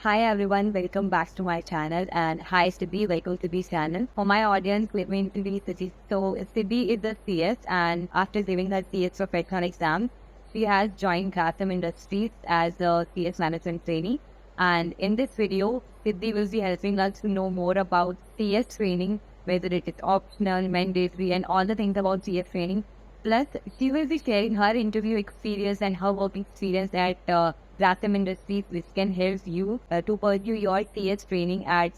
Hi everyone, welcome back to my channel and hi Siddhi, welcome to this channel. For my audience, let me introduce Siddhi. So Siddhi is a CS and after giving her CS professional exam, she has joined Grasim Industries as a CS management trainee. And in this video, Siddhi will be helping us to know more about CS training, whether it is optional, mandatory and all the things about CS training. Plus, she will be sharing her interview experience and her work experience at Grasim Industries, which can help you to pursue your CS training at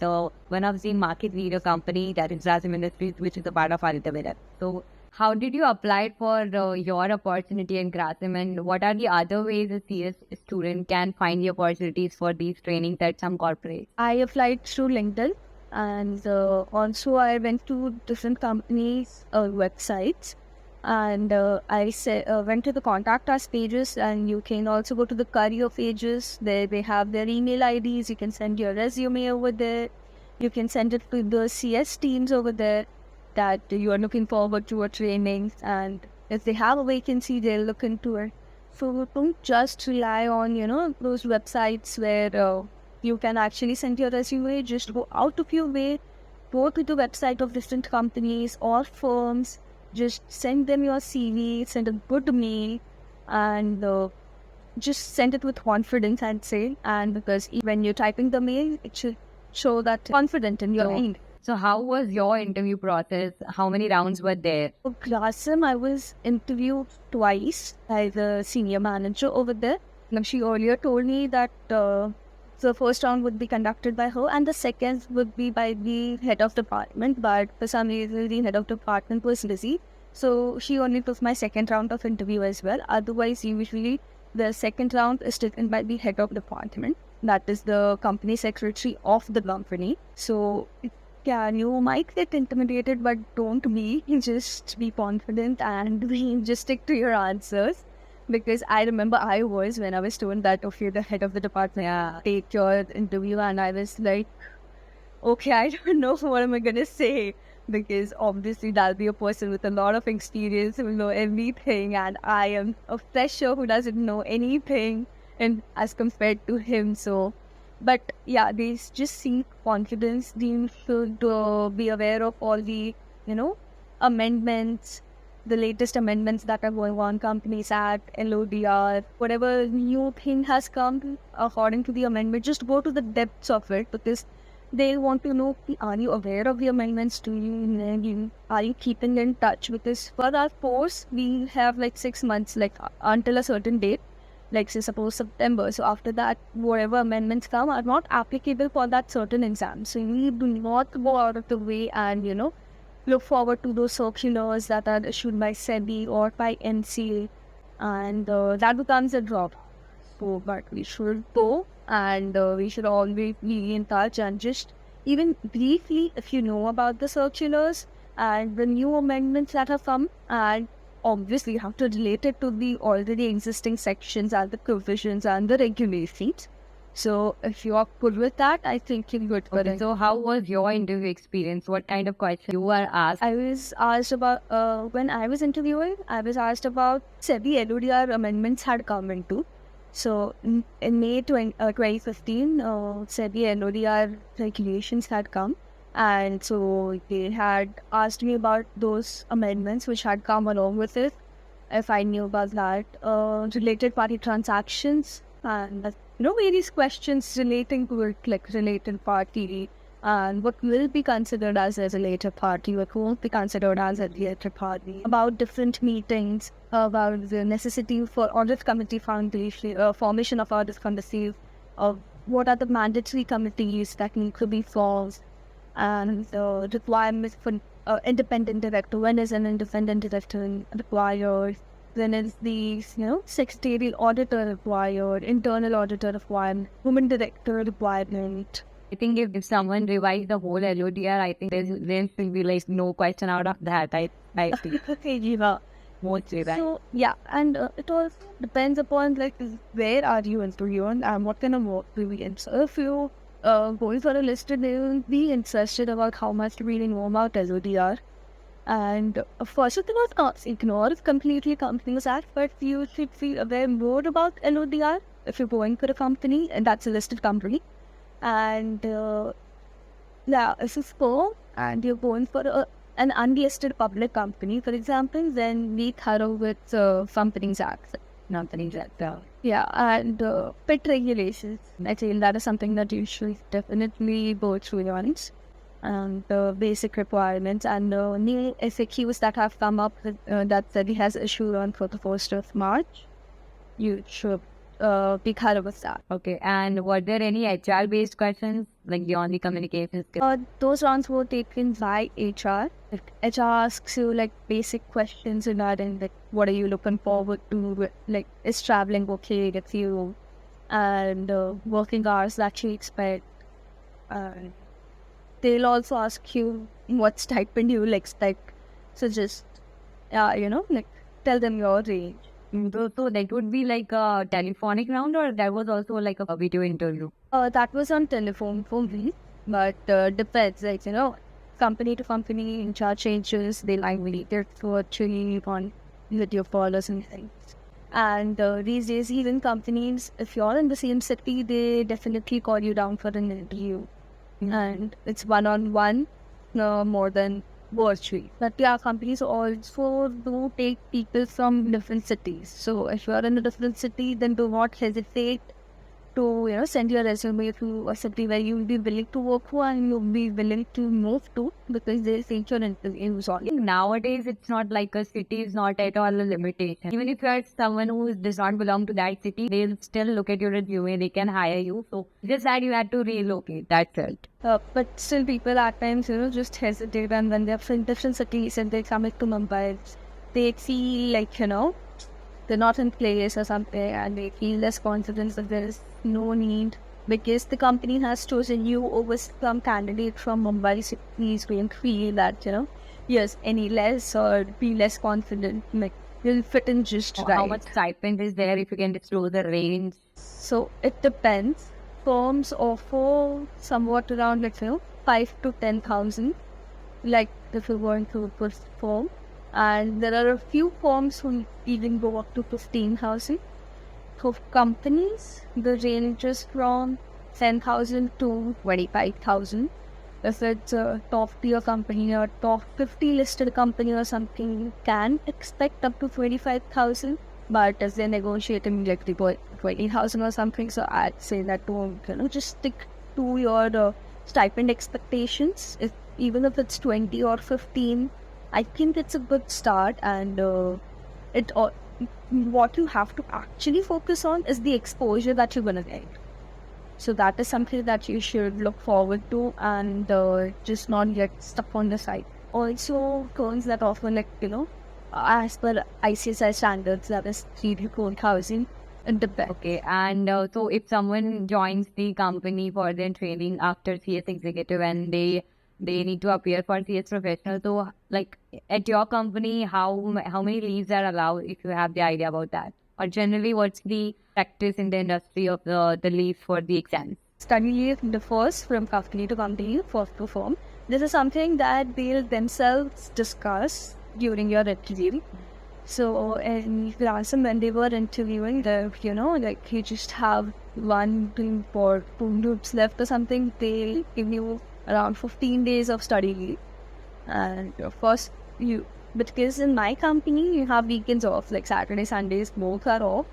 one of the market leader company that is Grasim Industries, which is a part of Articleship. So, how did you apply for your opportunity in Grasim, and what are the other ways a CS student can find the opportunities for these trainings at some corporate? I applied through LinkedIn, and also I went to different companies' websites, and went to the contact us pages, and you can also go to the career pages. There they have their email IDs. You can send your resume over there. You can send it to the CS teams over there that you are looking forward to a training, and if they have a vacancy, they'll look into it. So don't just rely on those websites where you can actually send your resume. Just go out of your way, go to the website of different companies or firms. Just send them your CV, send a good mail, and just send it with confidence, I'd say. And because when you're typing the mail, it should show that confident in your mind. So, how was your interview process? How many rounds were there? For Grasim, I was interviewed twice by the senior manager over there. Now, she earlier told me that the first round would be conducted by her and the second would be by the head of department. But for some reason, the head of department was busy. So she only took my second round of interview as well. Otherwise, usually the second round is taken by the head of department. That is the company secretary of the company. So yeah, you might get intimidated, but don't be. Just be confident and just stick to your answers. Because I remember I was when I was told that, okay, the head of the department take your interview, and I was like, okay, I don't know what am I gonna say, because obviously that'll be a person with a lot of experience who will know everything, and I am a fresher who doesn't know anything, and as compared to him, so. But yeah, they just seek confidence. They should be aware of all the, amendments, the latest amendments that are going on, Companies Act, LODR, whatever new thing has come according to the amendment, just go to the depths of it, because they want to know, are you aware of the amendments? Are you keeping in touch? Because for our course, we have like 6 months, like until a certain date, like say suppose September. So after that, whatever amendments come are not applicable for that certain exam. So you do not go out of the way and look forward to those circulars that are issued by SEBI or by NCA, and that becomes a drop. So, but we should go, and we should always be in touch, and just even briefly, if you know about the circulars and the new amendments that have come, and obviously you have to relate it to the already existing sections and the provisions and the regulations. So if you are good with that, I think you're good for it. So, how was your interview experience? What kind of questions you were asked? I was asked about, when I was interviewing, I was asked about SEBI LODR amendments had come into. So in May 2015, SEBI LODR regulations had come. And so they had asked me about those amendments which had come along with it, if I knew about that, related party transactions, and various questions relating to it, like related party, and what will be considered as a related party, what won't be considered as a related party, about different meetings, about the necessity for audit committee foundation, formation of audit committees, of what are the mandatory committees that need to be formed, and the requirements for independent director. When is an independent director required? Then is the secretarial auditor required, internal auditor requirement, women director requirement. I think if someone revised the whole LODR, I think there will be like no question out of that. I think. Yeah. Mostly right. So yeah, and it also depends upon like where are you interviewing and what kind of work do we in. So if you going for a listed, they will be interested about how much you really know about LODR. And of course, you cannot ignore if completely companies act, but you should be aware more about LODR if you're going for a company and that's a listed company. And if it's firm and you're going for an unlisted public company, for example, then be thorough with Companies Act. Companies Act. Yeah, and pet regulations. I think that is something that you should definitely go through once. And the basic requirements and new FAQs that have come up with, that Siddhi has issued on for the 1st of March. You should be thorough with that. Okay, and were there any HR based questions like beyond the communication skills? Those rounds were taken by HR. Like, HR asks you like basic questions regarding like what are you looking forward to, like is traveling okay with you, and working hours that you expect. And they'll also ask you what stipend you will expect. So just like tell them your range. So that would be like a telephonic round, or that was also like a video interview? That was on telephone for me, but depends. Like company to company, HR changes. They like me. They're virtually on video call or something. And these days, even companies, if you're in the same city, they definitely call you down for an interview, and it's one-on-one, more than virtually. But yeah, companies also do take people from different cities. So if you're in a different city, then do not hesitate to send your resume to a city where you'll be willing to work for and you'll be willing to move to, because they'll take your interviews on. Nowadays, it's not like a city is not at all a limitation. Even if you're someone who does not belong to that city, they'll still look at your resume, they can hire you. So just that you had to relocate, that's it. But still people at times, just hesitate, and when they're from different cities and they come to Mumbai, they feel like, they're not in place or something, and they feel less confidence that there is no need because the company has chosen you over some candidate from Mumbai. So please don't feel that, yes, any less or be less confident. Like, you'll fit in just right. How much stipend is there, if you can disclose the range? So it depends. Firms offer somewhat around, 5 to 10,000, like if you're going to a first firm. And there are a few firms who even go up to 15,000. For companies, the range is from 10,000 to 25,000. If it's a top tier company or top 50 listed company or something, you can expect up to 25,000. But as they're negotiating like 20,000 or something, so I'd say that don't, just stick to your stipend expectations. Even if it's 20 or 15, I think it's a good start, and what you have to actually focus on is the exposure that you're gonna get. So that is something that you should look forward to, and just not get stuck on the side. Also, firms that offer as per ICSI standards, that is 3 to 4,000 in the best. Okay, and so if someone joins the company for their training after CS executive and they need to appear for CS professional, so like at your company, how many leaves are allowed, if you have the idea about that? Or generally, what's the practice in the industry of the leaves for the exams? Study leave differs from company to company, firm to firm. This is something that they'll themselves discuss during your interview. So in Grasim, when they were interviewing, you just have 1 group or 2 groups left or something, they'll give you around 15 days of study leave. And of course, because in my company, you have weekends off, like Saturday, Sundays, both are off.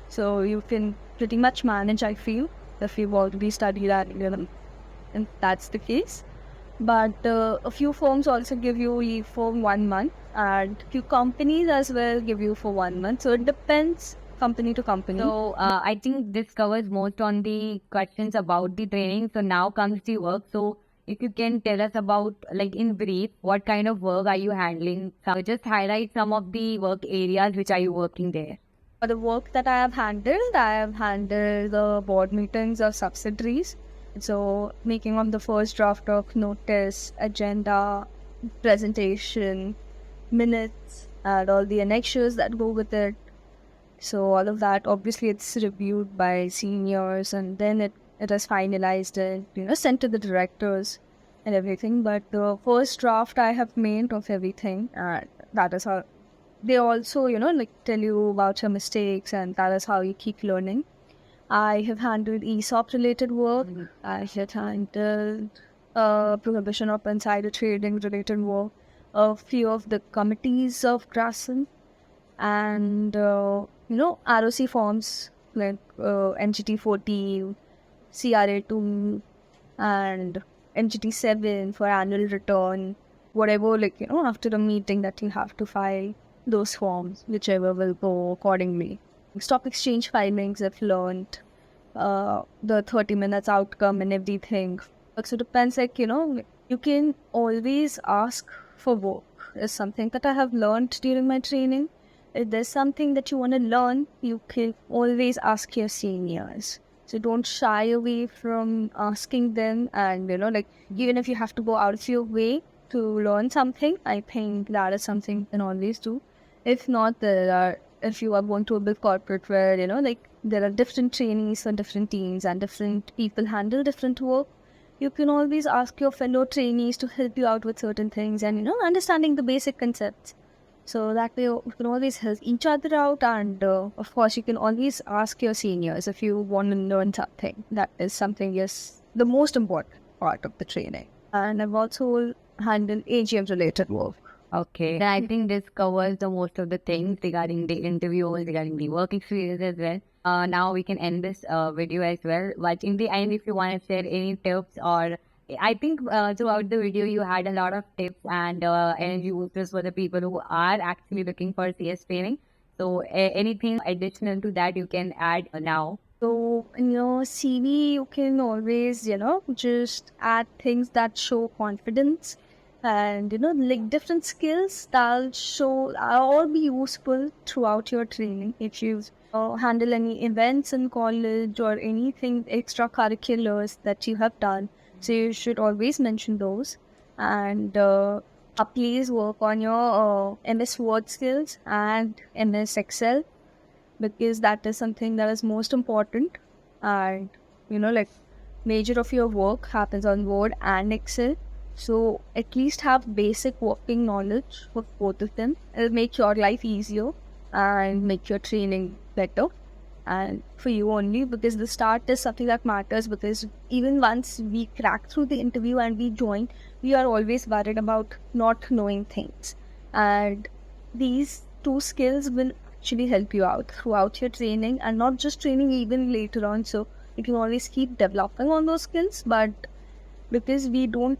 So you can pretty much manage, I feel, if you want to be studied at, and that's the case. But a few firms also give you leave for 1 month, and few companies as well give you for 1 month. So it depends company to company. So I think this covers most on the questions about the training. So now comes the work. So if you can tell us about, like in brief, what kind of work are you handling? So just highlight some of the work areas which are you working there. For the work that I have handled the board meetings of subsidiaries. So making of the first draft of notice, agenda, presentation, minutes, and all the annexures that go with it. So all of that, obviously it's reviewed by seniors, and then it is finalized and sent to the directors and everything. But the first draft I have made of everything, that is how they also tell you about your mistakes, and that is how you keep learning. I have handled ESOP related work. I have handled prohibition of insider trading related work, a few of the committees of Grasim, and ROC forms like NGT 14, CRA 2, and NGT 7 for annual return, whatever, after a meeting that you have to file those forms, whichever will go accordingly. Stock exchange filings I've learned, the 30 minutes outcome and everything. So it depends, you can always ask for work is something that I have learned during my training. If there's something that you want to learn, you can always ask your seniors. So don't shy away from asking them. And, even if you have to go out of your way to learn something, I think that is something you can always do. If not, if you are going to a big corporate where, there are different trainees for different teams and different people handle different work, you can always ask your fellow trainees to help you out with certain things and, understanding the basic concepts. So that way you can always help each other out, and of course you can always ask your seniors if you want to learn something. That is something, yes, the most important part of the training. And I've also handled AGM related work. Okay. Then I think this covers the most of the things regarding the interviews, regarding the work experience as well. Now we can end this video as well. But in the end, if you want to share any tips, or I think throughout the video you had a lot of tips and uses for the people who are actually looking for CS training. So anything additional to that you can add now. So in your CV, you can always, just add things that show confidence, and, like different skills that'll all be useful throughout your training. If you handle any events in college or anything extracurriculars that you have done, so you should always mention those. And please work on your MS Word skills and MS Excel, because that is something that is most important. And major of your work happens on Word and Excel, so at least have basic working knowledge of both of them. It'll make your life easier and make your training better, and for you only, because the start is something that matters. Because even once we crack through the interview and we join, we are always worried about not knowing things, and these two skills will actually help you out throughout your training, and not just training, even later on. So you can always keep developing on those skills. But because we don't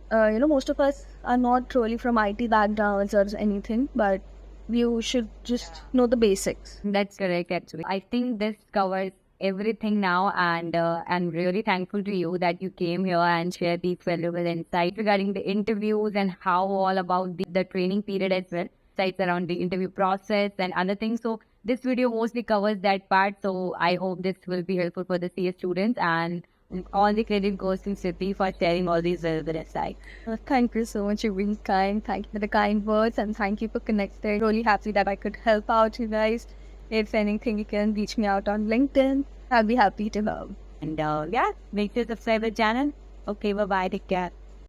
most of us are not really from IT backgrounds or anything, but you should just know the basics. That's correct, actually. I think this covers everything now, and I'm really thankful to you that you came here and shared these valuable insights regarding the interviews and how all about the training period as well, insights around the interview process and other things. So this video mostly covers that part. So I hope this will be helpful for the CS students, and all the credit goes to Siddhi for sharing all these valuable insights. Thank you so much. You're really kind. Thank you for the kind words, and thank you for connecting. Really happy that I could help out you guys. If anything, you can reach me out on LinkedIn. I'll be happy to help. And yeah, make sure to subscribe the channel. Okay, bye-bye. Take care.